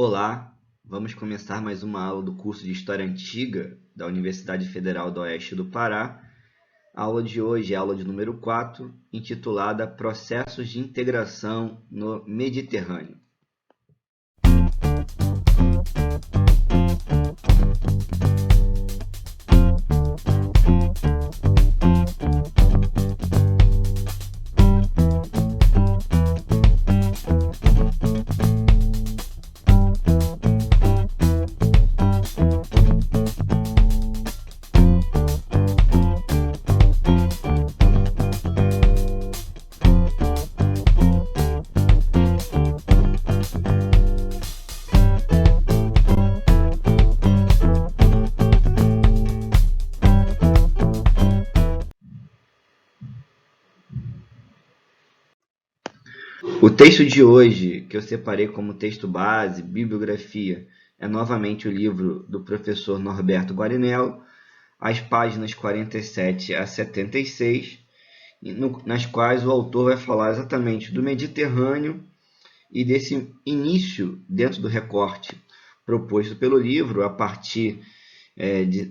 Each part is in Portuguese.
Olá, vamos começar mais uma aula do curso de História Antiga da Universidade Federal do Oeste do Pará. A aula de hoje é a aula de número 4, intitulada Processos de Integração no Mediterrâneo. O texto de hoje, que eu separei como texto base, bibliografia, é novamente o livro do professor Norberto Guarinello, as páginas 47 a 76, nas quais o autor vai falar exatamente do Mediterrâneo e desse início dentro do recorte proposto pelo livro, a partir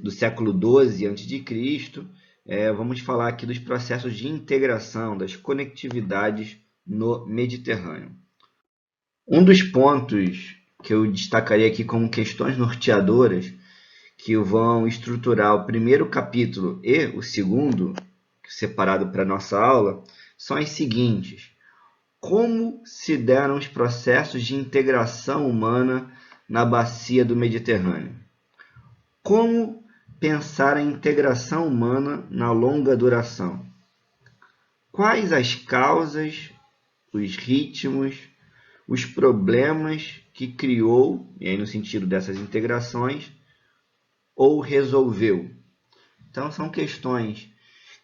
do século XII a.C., vamos falar aqui dos processos de integração, das conectividades no Mediterrâneo. Um dos pontos que eu destacaria aqui como questões norteadoras que vão estruturar o primeiro capítulo e o segundo, separado para a nossa aula, são as seguintes. Como se deram os processos de integração humana na bacia do Mediterrâneo? Como pensar a integração humana na longa duração? Quais as causas, os ritmos, os problemas que criou, e aí no sentido dessas integrações, ou resolveu? Então são questões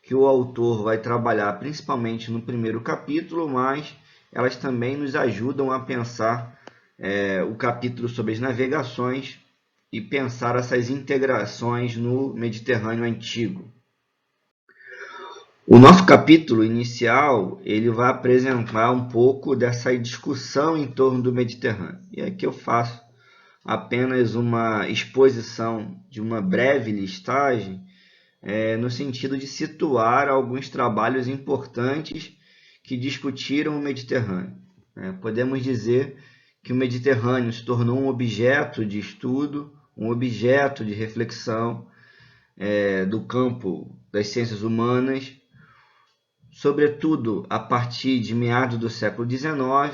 que o autor vai trabalhar principalmente no primeiro capítulo, mas elas também nos ajudam a pensar o capítulo sobre as navegações e pensar essas integrações no Mediterrâneo Antigo. O nosso capítulo inicial ele vai apresentar um pouco dessa discussão em torno do Mediterrâneo. E aqui eu faço apenas uma exposição de uma breve listagem no sentido de situar alguns trabalhos importantes que discutiram o Mediterrâneo. Podemos dizer que o Mediterrâneo se tornou um objeto de estudo, um objeto de reflexão do campo das ciências humanas, sobretudo a partir de meados do século XIX,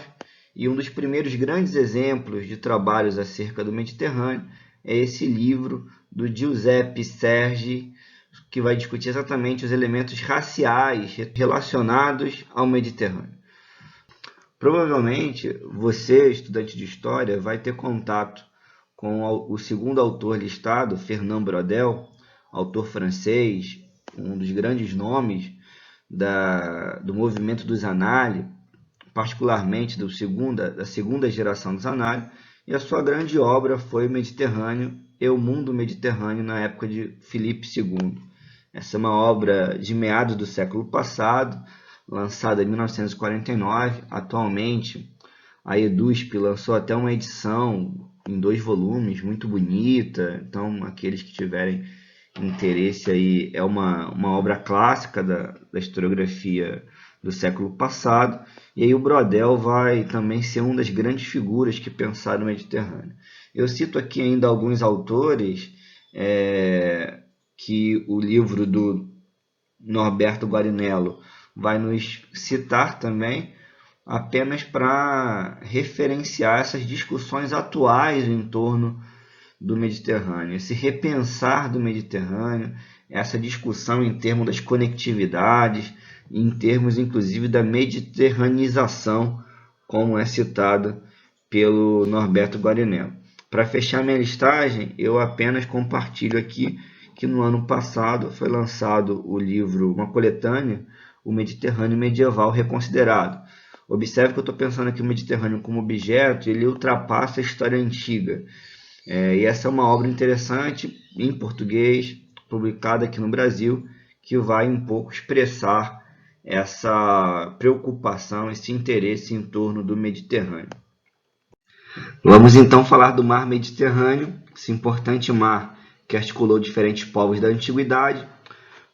e um dos primeiros grandes exemplos de trabalhos acerca do Mediterrâneo é esse livro do Giuseppe Sergi, que vai discutir exatamente os elementos raciais relacionados ao Mediterrâneo. Provavelmente você, estudante de história, vai ter contato com o segundo autor listado, Fernand Braudel, autor francês, um dos grandes nomes do movimento dos Annales, particularmente da segunda geração dos Annales, e a sua grande obra foi o Mediterrâneo e o Mundo Mediterrâneo na época de Filipe II. Essa é uma obra de meados do século passado, lançada em 1949. Atualmente, a EDUSP lançou até uma edição em 2 volumes, muito bonita. Então, aqueles que tiverem interesse aí, é uma obra clássica da historiografia do século passado. E aí o Braudel vai também ser uma das grandes figuras que pensaram o Mediterrâneo. Eu cito aqui ainda alguns autores que o livro do Norberto Guarinello vai nos citar também, apenas para referenciar essas discussões atuais em torno do Mediterrâneo, esse repensar do Mediterrâneo, essa discussão em termos das conectividades, em termos inclusive da mediterranização, como é citado pelo Norberto Guarinello. Para fechar minha listagem, eu apenas compartilho aqui que no ano passado foi lançado o livro, uma coletânea, O Mediterrâneo Medieval Reconsiderado. Observe que eu estou pensando aqui o Mediterrâneo como objeto, ele ultrapassa a história antiga. E essa é uma obra interessante, em português, publicada aqui no Brasil, que vai um pouco expressar essa preocupação, esse interesse em torno do Mediterrâneo. Vamos então falar do Mar Mediterrâneo, esse importante mar que articulou diferentes povos da antiguidade.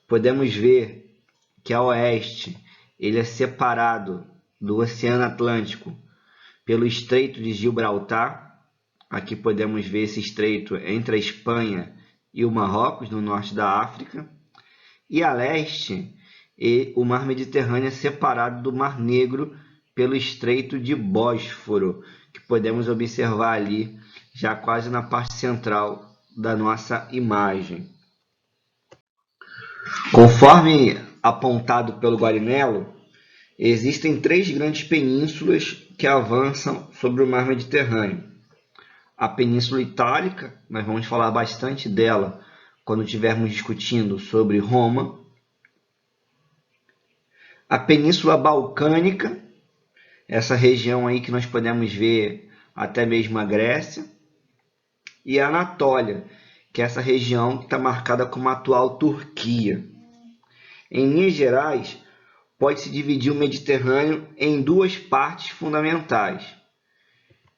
Podemos ver que a oeste ele é separado do Oceano Atlântico pelo Estreito de Gibraltar. Aqui podemos ver esse estreito entre a Espanha e o Marrocos, no norte da África. E a leste, o Mar Mediterrâneo é separado do Mar Negro pelo Estreito de Bósforo, que podemos observar ali, já quase na parte central da nossa imagem. Conforme apontado pelo Guarinello, existem 3 grandes penínsulas que avançam sobre o Mar Mediterrâneo. A Península Itálica, nós vamos falar bastante dela quando estivermos discutindo sobre Roma. A Península Balcânica, essa região aí que nós podemos ver até mesmo a Grécia. E a Anatólia, que é essa região que está marcada como a atual Turquia. Em linhas gerais, pode-se dividir o Mediterrâneo em 2 partes fundamentais.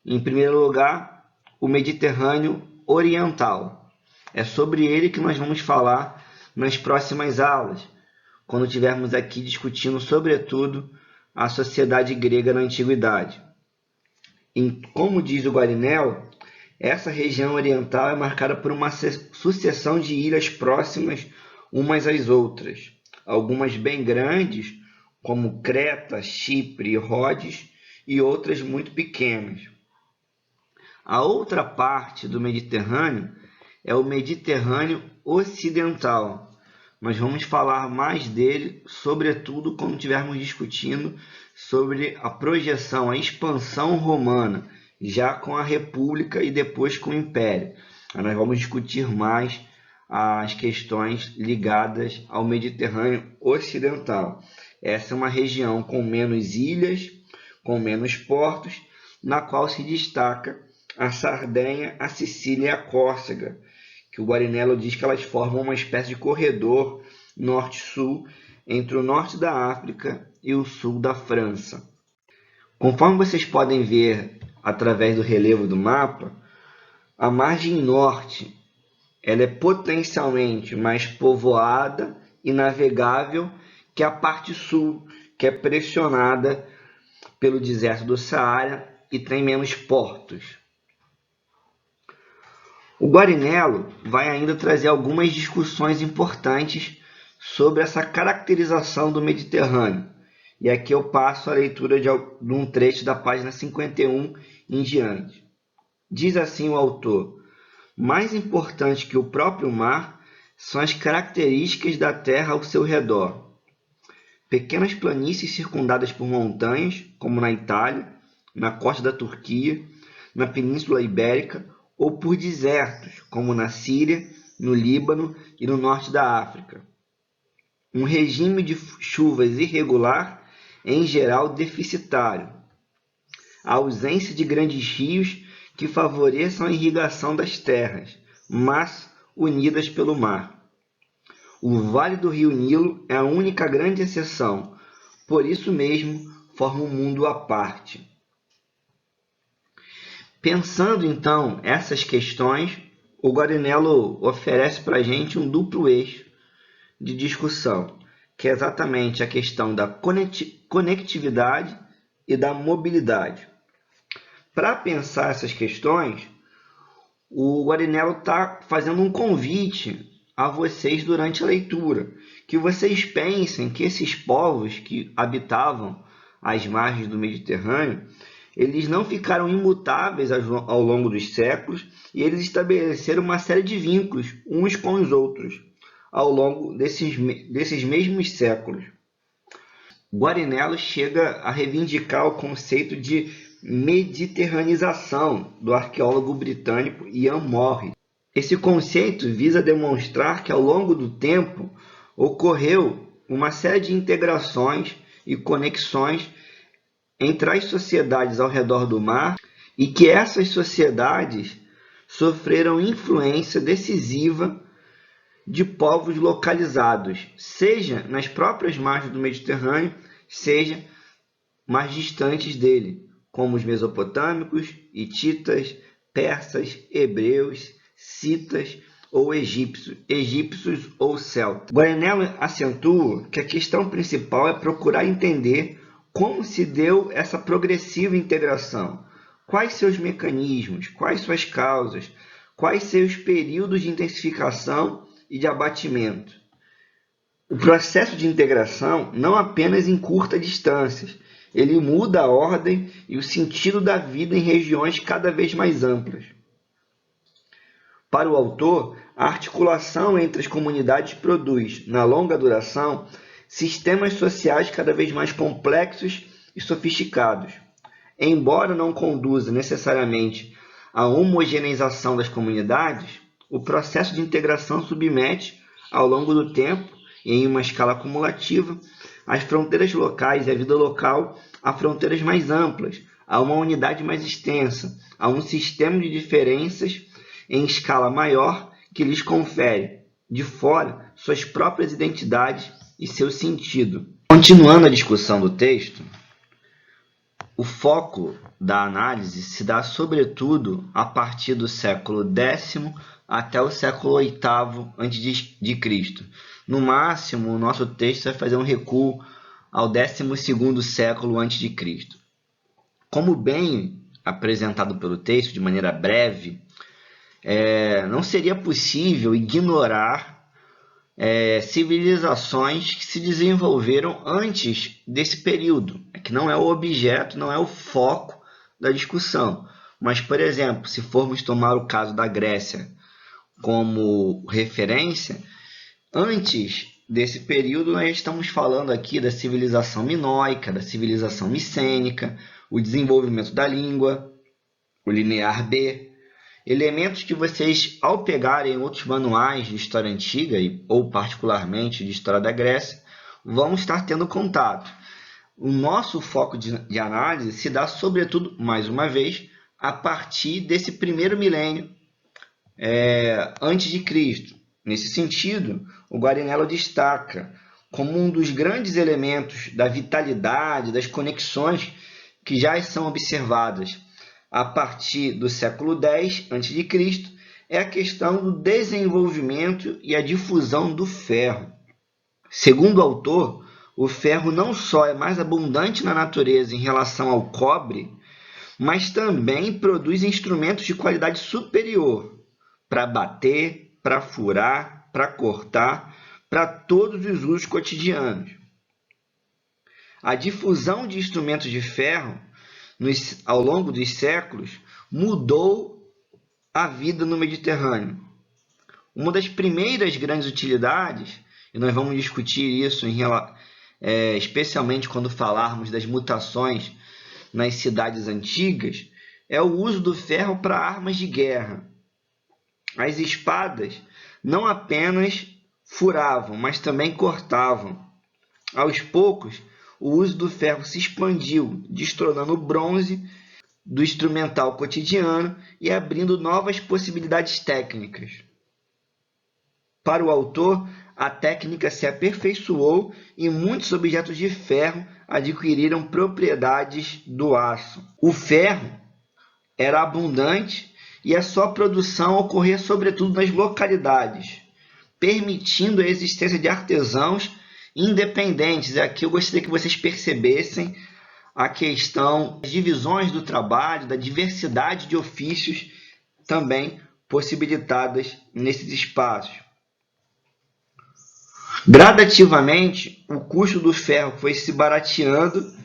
Em primeiro lugar, o Mediterrâneo Oriental. É sobre ele que nós vamos falar nas próximas aulas, quando estivermos aqui discutindo, sobretudo, a sociedade grega na Antiguidade. E, como diz o Guarinello, essa região oriental é marcada por uma sucessão de ilhas próximas umas às outras, algumas bem grandes, como Creta, Chipre e Rhodes, e outras muito pequenas. A outra parte do Mediterrâneo é o Mediterrâneo Ocidental. Nós vamos falar mais dele, sobretudo quando estivermos discutindo sobre a projeção, a expansão romana, já com a República e depois com o Império. Nós vamos discutir mais as questões ligadas ao Mediterrâneo Ocidental. Essa é uma região com menos ilhas, com menos portos, na qual se destaca a Sardenha, a Sicília e a Córcega, que o Guarinello diz que elas formam uma espécie de corredor norte-sul entre o norte da África e o sul da França. Conforme vocês podem ver através do relevo do mapa, a margem norte ela é potencialmente mais povoada e navegável que a parte sul, que é pressionada pelo deserto do Saara e tem menos portos. O Guarinello vai ainda trazer algumas discussões importantes sobre essa caracterização do Mediterrâneo. E aqui eu passo a leitura de um trecho da página 51 em diante. Diz assim o autor: mais importante que o próprio mar são as características da terra ao seu redor. Pequenas planícies circundadas por montanhas, como na Itália, na costa da Turquia, na Península Ibérica, ou por desertos, como na Síria, no Líbano e no norte da África. Um regime de chuvas irregular, em geral deficitário. A ausência de grandes rios que favoreçam a irrigação das terras, mas unidas pelo mar. O Vale do Rio Nilo é a única grande exceção, por isso mesmo forma um mundo à parte. Pensando então essas questões, o Guarinello oferece para a gente um duplo eixo de discussão, que é exatamente a questão da conectividade e da mobilidade. Para pensar essas questões, o Guarinello está fazendo um convite a vocês durante a leitura, que vocês pensem que esses povos que habitavam as margens do Mediterrâneo, eles não ficaram imutáveis ao longo dos séculos e eles estabeleceram uma série de vínculos uns com os outros ao longo desses mesmos séculos. Guarinello chega a reivindicar o conceito de mediterranização do arqueólogo britânico Ian Morris. Esse conceito visa demonstrar que ao longo do tempo ocorreu uma série de integrações e conexões entre as sociedades ao redor do mar e que essas sociedades sofreram influência decisiva de povos localizados, seja nas próprias margens do Mediterrâneo, seja mais distantes dele, como os mesopotâmicos, hititas, persas, hebreus, citas ou egípcios ou celtas. Guarinello acentua que a questão principal é procurar entender como se deu essa progressiva integração, quais seus mecanismos, quais suas causas, quais seus períodos de intensificação e de abatimento. O processo de integração não apenas encurta distâncias, ele muda a ordem e o sentido da vida em regiões cada vez mais amplas. Para o autor, a articulação entre as comunidades produz, na longa duração, sistemas sociais cada vez mais complexos e sofisticados. Embora não conduza necessariamente à homogeneização das comunidades, o processo de integração submete, ao longo do tempo, e em uma escala acumulativa, as fronteiras locais e a vida local a fronteiras mais amplas, a uma unidade mais extensa, a um sistema de diferenças em escala maior que lhes confere, de fora, suas próprias identidades e seu sentido. Continuando a discussão do texto, o foco da análise se dá sobretudo a partir do século X até o século VIII a.C. No máximo, o nosso texto vai fazer um recuo ao 12º século a.C. Como bem apresentado pelo texto, de maneira breve, não seria possível ignorar civilizações que se desenvolveram antes desse período, que não é o objeto, não é o foco da discussão. Mas, por exemplo, se formos tomar o caso da Grécia como referência, antes desse período nós estamos falando aqui da civilização minoica, da civilização micênica, o desenvolvimento da língua, o linear B, elementos que vocês, ao pegarem outros manuais de história antiga, ou particularmente de história da Grécia, vão estar tendo contato. O nosso foco de análise se dá, sobretudo, mais uma vez, a partir desse primeiro milênio antes de Cristo. Nesse sentido, o Guarinello destaca como um dos grandes elementos da vitalidade, das conexões que já são observadas a partir do século X a.C., é a questão do desenvolvimento e a difusão do ferro. Segundo o autor, o ferro não só é mais abundante na natureza em relação ao cobre, mas também produz instrumentos de qualidade superior para bater, para furar, para cortar, para todos os usos cotidianos. A difusão de instrumentos de ferro ao longo dos séculos mudou a vida no Mediterrâneo. Uma das primeiras grandes utilidades, e nós vamos discutir isso especialmente quando falarmos das mutações nas cidades antigas, é o uso do ferro para armas de guerra. As espadas não apenas furavam, mas também cortavam. Aos poucos, o uso do ferro se expandiu, destronando o bronze do instrumental cotidiano e abrindo novas possibilidades técnicas. Para o autor, a técnica se aperfeiçoou e muitos objetos de ferro adquiriram propriedades do aço. O ferro era abundante e a sua produção ocorria sobretudo nas localidades, permitindo a existência de artesãos independentes. Aqui eu gostaria que vocês percebessem a questão das divisões do trabalho, da diversidade de ofícios também possibilitadas nesses espaços. Gradativamente, o custo do ferro foi se barateando,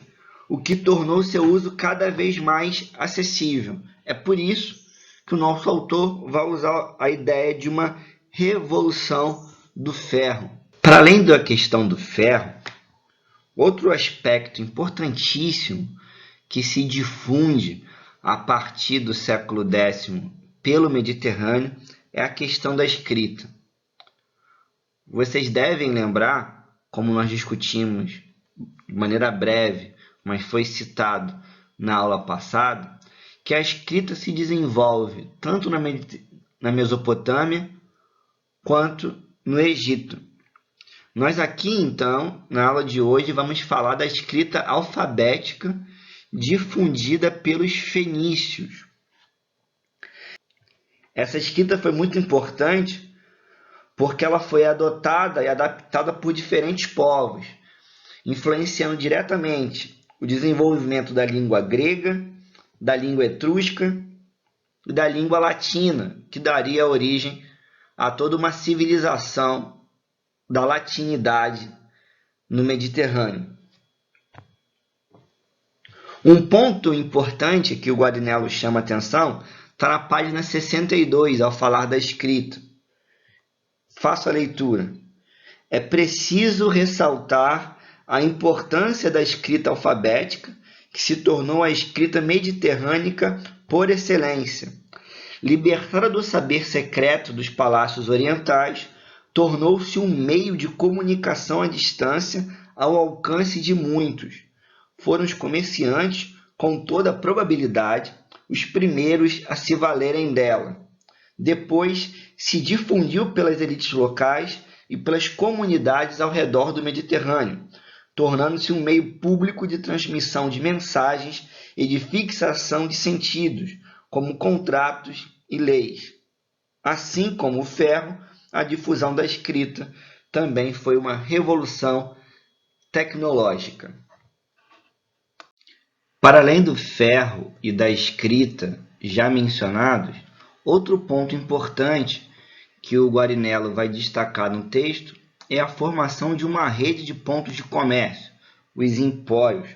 o que tornou seu uso cada vez mais acessível. É por isso que o nosso autor vai usar a ideia de uma revolução do ferro. Para além da questão do ferro, outro aspecto importantíssimo que se difunde a partir do século X pelo Mediterrâneo é a questão da escrita. Vocês devem lembrar, como nós discutimos de maneira breve, mas foi citado na aula passada, que a escrita se desenvolve tanto na Mesopotâmia quanto no Egito. Nós aqui, então, na aula de hoje, vamos falar da escrita alfabética difundida pelos fenícios. Essa escrita foi muito importante porque ela foi adotada e adaptada por diferentes povos, influenciando diretamente o desenvolvimento da língua grega, da língua etrusca e da língua latina, que daria origem a toda uma civilização da latinidade no Mediterrâneo. Um ponto importante que o Guarinello chama atenção está na página 62, ao falar da escrita. Faço a leitura. É preciso ressaltar a importância da escrita alfabética, que se tornou a escrita mediterrânica por excelência. Libertada do saber secreto dos palácios orientais, tornou-se um meio de comunicação à distância ao alcance de muitos. Foram os comerciantes, com toda a probabilidade, os primeiros a se valerem dela. Depois, se difundiu pelas elites locais e pelas comunidades ao redor do Mediterrâneo, tornando-se um meio público de transmissão de mensagens e de fixação de sentidos, como contratos e leis. Assim como o ferro, a difusão da escrita também foi uma revolução tecnológica. Para além do ferro e da escrita já mencionados, outro ponto importante que o Guarinello vai destacar no texto é a formação de uma rede de pontos de comércio, os empórios,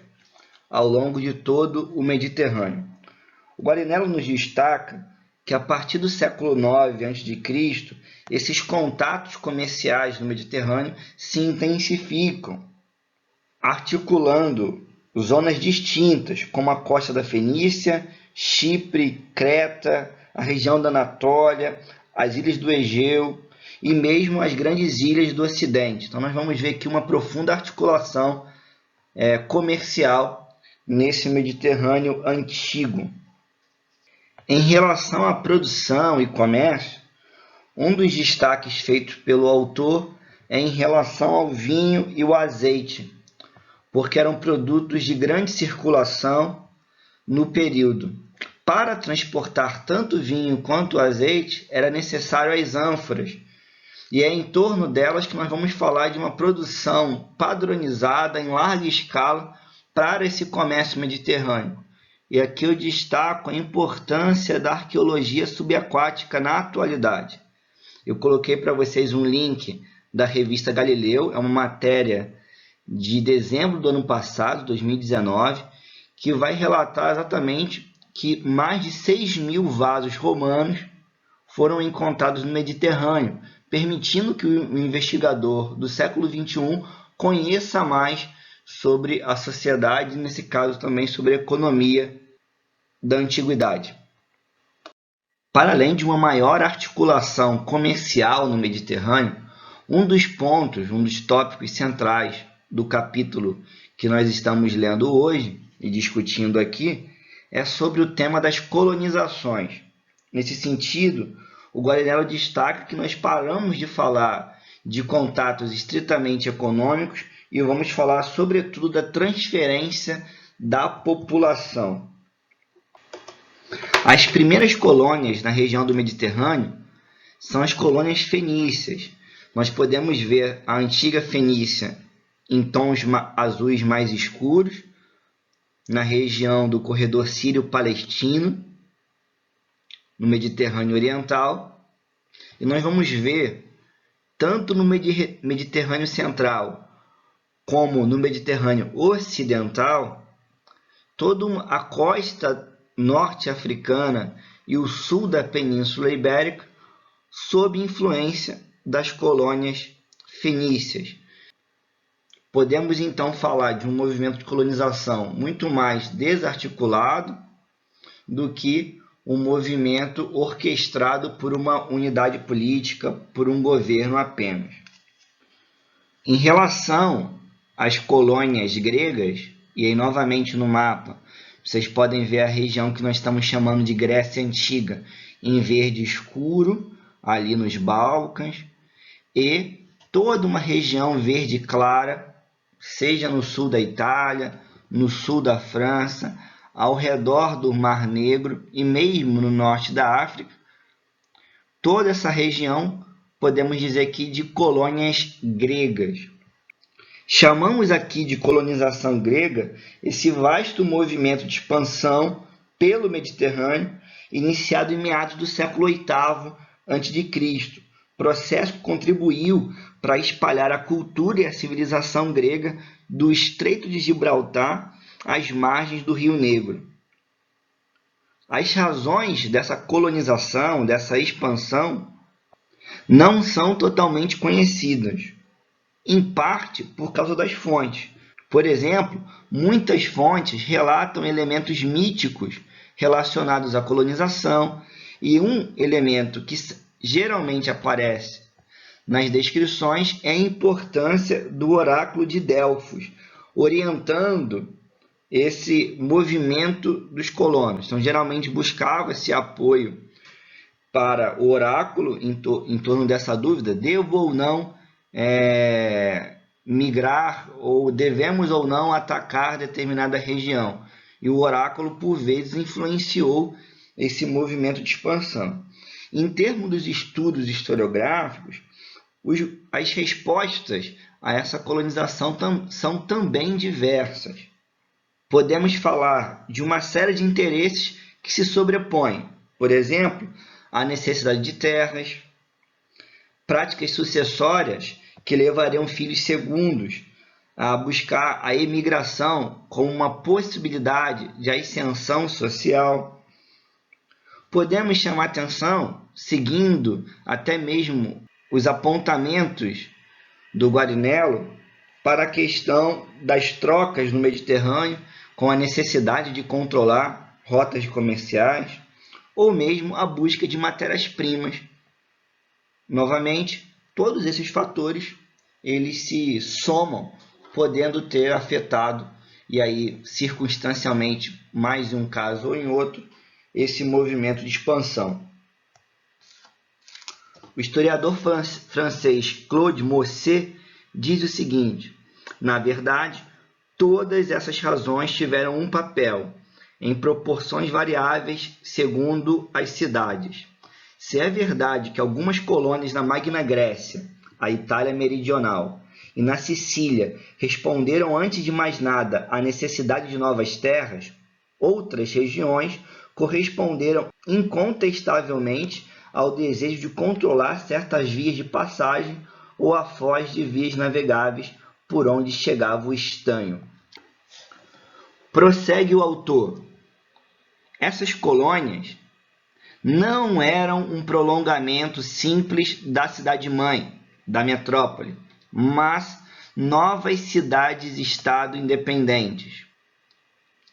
ao longo de todo o Mediterrâneo. O Guarinello nos destaca que a partir do século IX a.C., esses contatos comerciais no Mediterrâneo se intensificam, articulando zonas distintas, como a costa da Fenícia, Chipre, Creta, a região da Anatólia, as ilhas do Egeu e mesmo as grandes ilhas do Ocidente. Então nós vamos ver aqui uma profunda articulação comercial nesse Mediterrâneo antigo. Em relação à produção e comércio, um dos destaques feitos pelo autor é em relação ao vinho e o azeite, porque eram produtos de grande circulação no período. Para transportar tanto o vinho quanto o azeite, era necessário as ânforas, e é em torno delas que nós vamos falar de uma produção padronizada em larga escala para esse comércio mediterrâneo. E aqui eu destaco a importância da arqueologia subaquática na atualidade. Eu coloquei para vocês um link da revista Galileu, é uma matéria de dezembro do ano passado, 2019, que vai relatar exatamente que mais de 6.000 vasos romanos foram encontrados no Mediterrâneo, permitindo que o investigador do século XXI conheça mais sobre a sociedade, nesse caso também sobre a economia da antiguidade. Para além de uma maior articulação comercial no Mediterrâneo, um dos tópicos centrais do capítulo que nós estamos lendo hoje e discutindo aqui é sobre o tema das colonizações. Nesse sentido, o Guarinello destaca que nós paramos de falar de contatos estritamente econômicos e vamos falar sobretudo da transferência da população. As primeiras colônias na região do Mediterrâneo são as colônias fenícias. Nós podemos ver a antiga Fenícia em tons azuis mais escuros, na região do corredor sírio-palestino, no Mediterrâneo Oriental. E nós vamos ver, tanto no Mediterrâneo Central como no Mediterrâneo Ocidental, toda a costa norte-africana e o sul da Península Ibérica sob influência das colônias fenícias. Podemos então falar de um movimento de colonização muito mais desarticulado do que um movimento orquestrado por uma unidade política, por um governo apenas. Em relação às colônias gregas, e aí novamente no mapa, vocês podem ver a região que nós estamos chamando de Grécia Antiga, em verde escuro, ali nos Balcãs, e toda uma região verde clara, seja no sul da Itália, no sul da França, ao redor do Mar Negro e mesmo no norte da África. Toda essa região, podemos dizer aqui, de colônias gregas. Chamamos aqui de colonização grega esse vasto movimento de expansão pelo Mediterrâneo, iniciado em meados do século VIII a.C., processo que contribuiu para espalhar a cultura e a civilização grega do Estreito de Gibraltar às margens do Rio Negro. As razões dessa colonização, dessa expansão, não são totalmente conhecidas, em parte por causa das fontes. Por exemplo, muitas fontes relatam elementos míticos relacionados à colonização, e um elemento que geralmente aparece nas descrições é a importância do oráculo de Delfos, orientando esse movimento dos colonos. Então, geralmente buscava esse apoio para o oráculo em torno dessa dúvida: devo ou não migrar, ou devemos ou não atacar determinada região? E o oráculo, por vezes, influenciou esse movimento de expansão. Em termos dos estudos historiográficos, as respostas a essa colonização são também diversas. Podemos falar de uma série de interesses que se sobrepõem. Por exemplo, a necessidade de terras, práticas sucessórias que levariam filhos segundos a buscar a emigração como uma possibilidade de ascensão social. Podemos chamar atenção, seguindo até mesmo os apontamentos do Guarinello, para a questão das trocas no Mediterrâneo, com a necessidade de controlar rotas comerciais, ou mesmo a busca de matérias-primas. Novamente, todos esses fatores eles se somam, podendo ter afetado, e aí circunstancialmente, mais em um caso ou em outro, esse movimento de expansão. O historiador francês Claude Moisset diz o seguinte: na verdade, todas essas razões tiveram um papel, em proporções variáveis segundo as cidades. Se é verdade que algumas colônias na Magna Grécia, a Itália meridional, e na Sicília responderam antes de mais nada à necessidade de novas terras, outras regiões corresponderam incontestavelmente ao desejo de controlar certas vias de passagem ou a foz de vias navegáveis por onde chegava o estanho. Prossegue o autor: essas colônias não eram um prolongamento simples da cidade-mãe, da metrópole, mas novas cidades-estado independentes.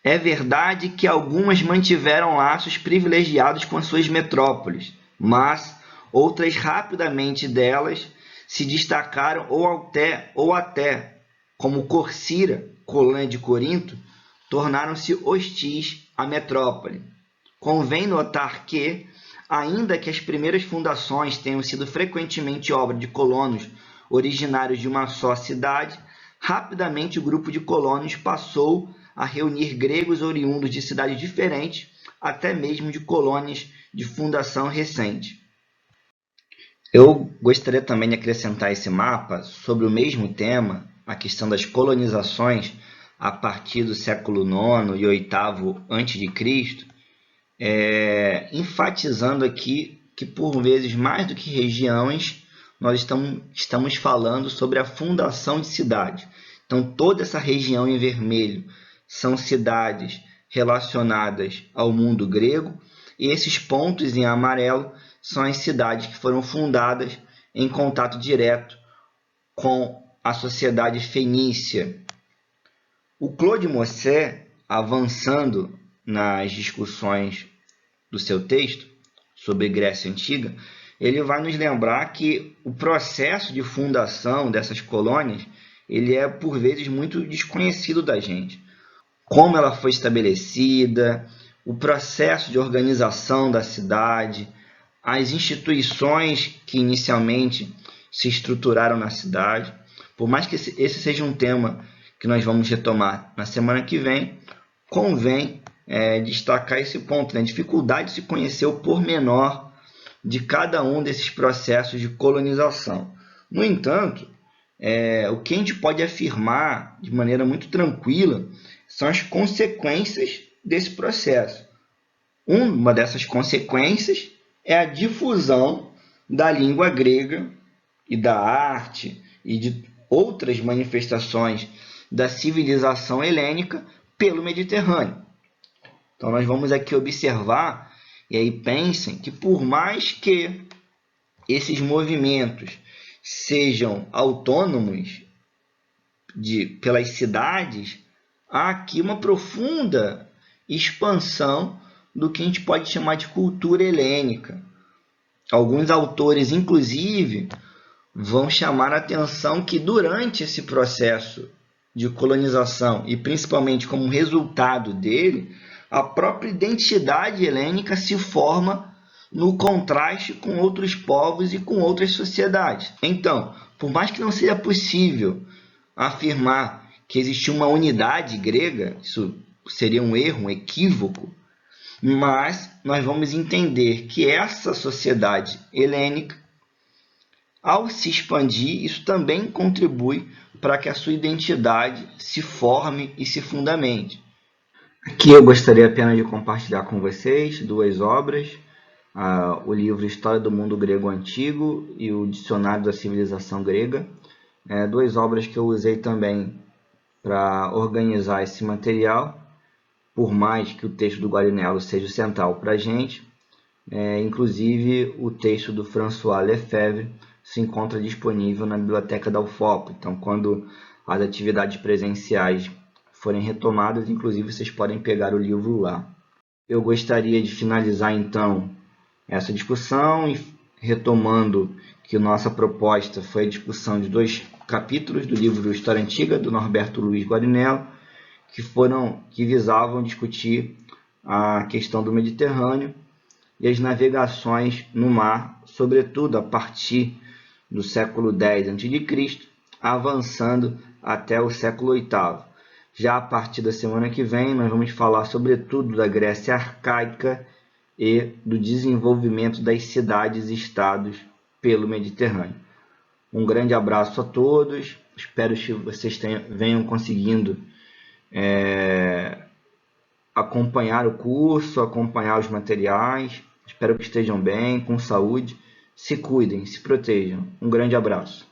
É verdade que algumas mantiveram laços privilegiados com as suas metrópoles, mas outras rapidamente delas se destacaram ou até, como Corcira, colônia de Corinto, tornaram-se hostis à metrópole. Convém notar que, ainda que as primeiras fundações tenham sido frequentemente obra de colonos originários de uma só cidade, rapidamente o grupo de colonos passou a reunir gregos oriundos de cidades diferentes, até mesmo de colônias de fundação recente. Eu gostaria também de acrescentar esse mapa sobre o mesmo tema, a questão das colonizações a partir do século IX e VIII a.C., enfatizando aqui que, por vezes, mais do que regiões, nós estamos falando sobre a fundação de cidades. Então, toda essa região em vermelho são cidades relacionadas ao mundo grego, e esses pontos em amarelo são as cidades que foram fundadas em contato direto com a sociedade fenícia. O Claude Moisset, avançando nas discussões do seu texto sobre Grécia Antiga, ele vai nos lembrar que o processo de fundação dessas colônias ele é, por vezes, muito desconhecido da gente. Como ela foi estabelecida, o processo de organização da cidade, as instituições que inicialmente se estruturaram na cidade. Por mais que esse seja um tema que nós vamos retomar na semana que vem, convém destacar esse ponto, né? A dificuldade de se conhecer o pormenor de cada um desses processos de colonização. No entanto, o que a gente pode afirmar de maneira muito tranquila são as consequências desse processo. Uma dessas consequências é a difusão da língua grega e da arte e de outras manifestações da civilização helênica pelo Mediterrâneo. Então nós vamos aqui observar, e aí pensem, que por mais que esses movimentos sejam autônomos pelas cidades, há aqui uma profunda expansão do que a gente pode chamar de cultura helênica. Alguns autores, inclusive, vão chamar a atenção que durante esse processo de colonização, e principalmente como resultado dele, a própria identidade helênica se forma no contraste com outros povos e com outras sociedades. Então, por mais que não seja possível afirmar que existia uma unidade grega, isso seria um erro, um equívoco, mas nós vamos entender que essa sociedade helênica, ao se expandir, isso também contribui para que a sua identidade se forme e se fundamente. Aqui eu gostaria apenas de compartilhar com vocês duas obras, o livro História do Mundo Grego Antigo e o Dicionário da Civilização Grega, duas obras que eu usei também para organizar esse material, por mais que o texto do Guarinello seja central para a gente. Inclusive o texto do François Lefebvre se encontra disponível na biblioteca da UFOP. Então, quando as atividades presenciais forem retomadas, inclusive vocês podem pegar o livro lá. Eu gostaria de finalizar então essa discussão e retomando que nossa proposta foi a discussão de 2 capítulos do livro História Antiga, do Norberto Luiz Guarinello, que visavam discutir a questão do Mediterrâneo e as navegações no mar, sobretudo a partir do século X a.C., avançando até o século VIII. Já a partir da semana que vem, nós vamos falar sobretudo da Grécia arcaica e do desenvolvimento das cidades-estados pelo Mediterrâneo. Um grande abraço a todos, espero que vocês venham conseguindo acompanhar o curso, acompanhar os materiais. Espero que estejam bem, com saúde. Se cuidem, se protejam. Um grande abraço.